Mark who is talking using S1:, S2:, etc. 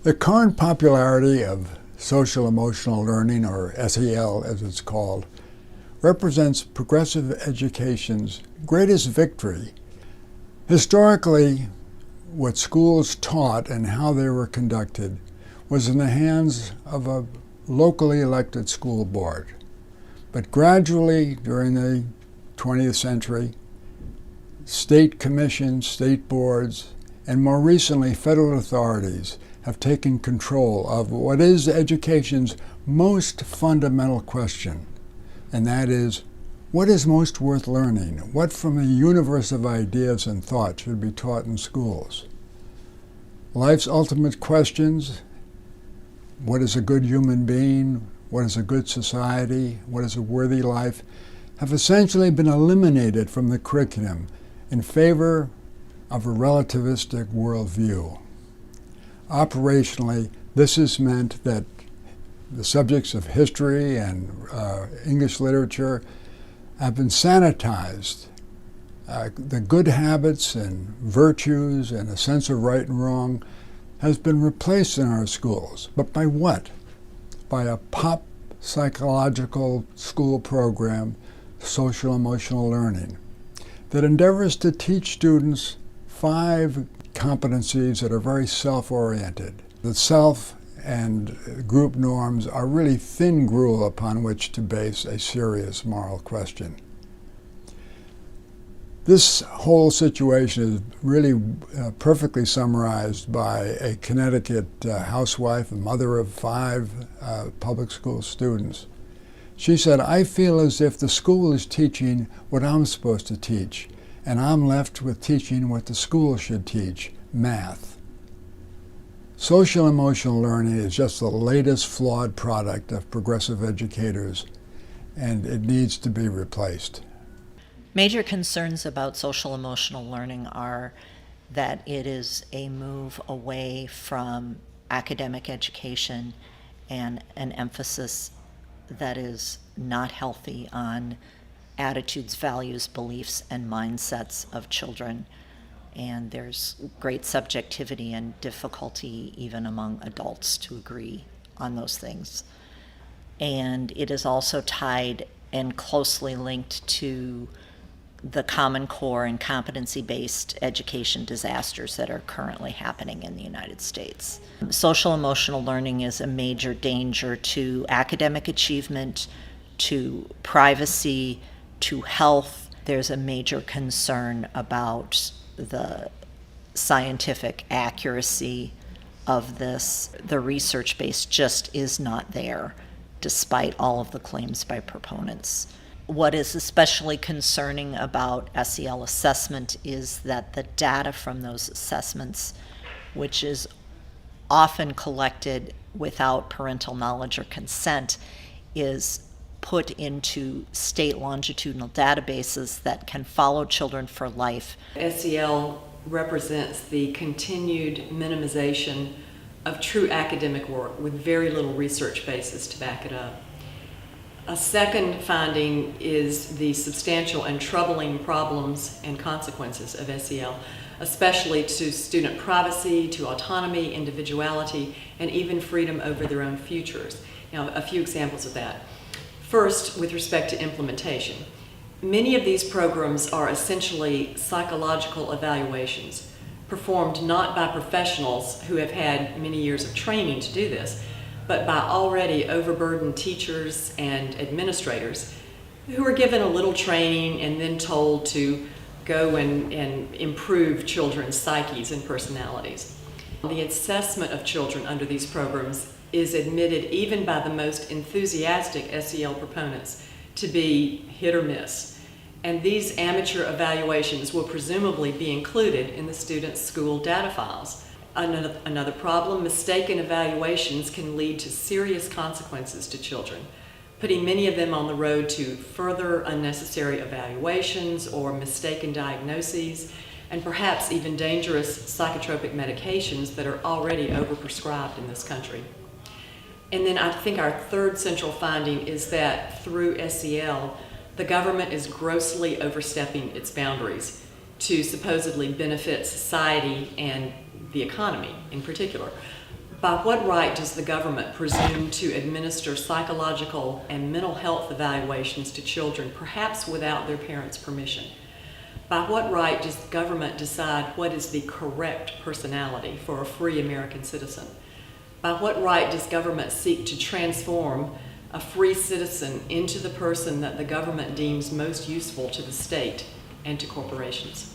S1: The current popularity of social emotional learning, or SEL as it's called, represents progressive education's greatest victory. Historically, what schools taught and how they were conducted was in the hands of a locally elected school board. But gradually, during the 20th century, state commissions, state boards, and more recently federal authorities have taken control of what is education's most fundamental question, and that is, what is most worth learning? What from a universe of ideas and thought should be taught in schools? Life's ultimate questions: what is a good human being? What is a good society? What is a worthy life? Have essentially been eliminated from the curriculum in favor of a relativistic worldview. Operationally, this has meant that the subjects of history and English literature have been sanitized. The good habits and virtues and a sense of right and wrong has been replaced in our schools. But by what? By a pop psychological school program, social emotional learning, that endeavors to teach students 5 competencies that are very self-oriented. The self and group norms are really thin gruel upon which to base a serious moral question. This whole situation is really perfectly summarized by a Connecticut housewife, a mother of 5 public school students. She said, "I feel as if the school is teaching what I'm supposed to teach, and I'm left with teaching what the school should teach, math." Social emotional learning is just the latest flawed product of progressive educators, and it needs to be replaced.
S2: Major concerns about social emotional learning are that it is a move away from academic education and an emphasis that is not healthy on attitudes, values, beliefs, and mindsets of children. And there's great subjectivity and difficulty even among adults to agree on those things. And it is also tied and closely linked to the Common Core and competency-based education disasters that are currently happening in the United States. Social emotional learning is a major danger to academic achievement, to privacy, to health. There's a major concern about the scientific accuracy of this. The research base just is not there, despite all of the claims by proponents. What is especially concerning about SEL assessment is that the data from those assessments, which is often collected without parental knowledge or consent, is put into state longitudinal databases that can follow children for life.
S3: SEL represents the continued minimization of true academic work with very little research basis to back it up. A second finding is the substantial and troubling problems and consequences of SEL, especially to student privacy, to autonomy, individuality, and even freedom over their own futures. Now, a few examples of that. First, with respect to implementation. Many of these programs are essentially psychological evaluations performed not by professionals who have had many years of training to do this, but by already overburdened teachers and administrators who are given a little training and then told to go and improve children's psyches and personalities. The assessment of children under these programs is admitted even by the most enthusiastic SEL proponents to be hit or miss. And these amateur evaluations will presumably be included in the student's school data files. Another problem, mistaken evaluations can lead to serious consequences to children, putting many of them on the road to further unnecessary evaluations or mistaken diagnoses, and perhaps even dangerous psychotropic medications that are already overprescribed in this country. And then I think our third central finding is that through SEL, the government is grossly overstepping its boundaries to supposedly benefit society and the economy in particular. By what right does the government presume to administer psychological and mental health evaluations to children, perhaps without their parents' permission? By what right does the government decide what is the correct personality for a free American citizen? By what right does government seek to transform a free citizen into the person that the government deems most useful to the state and to corporations?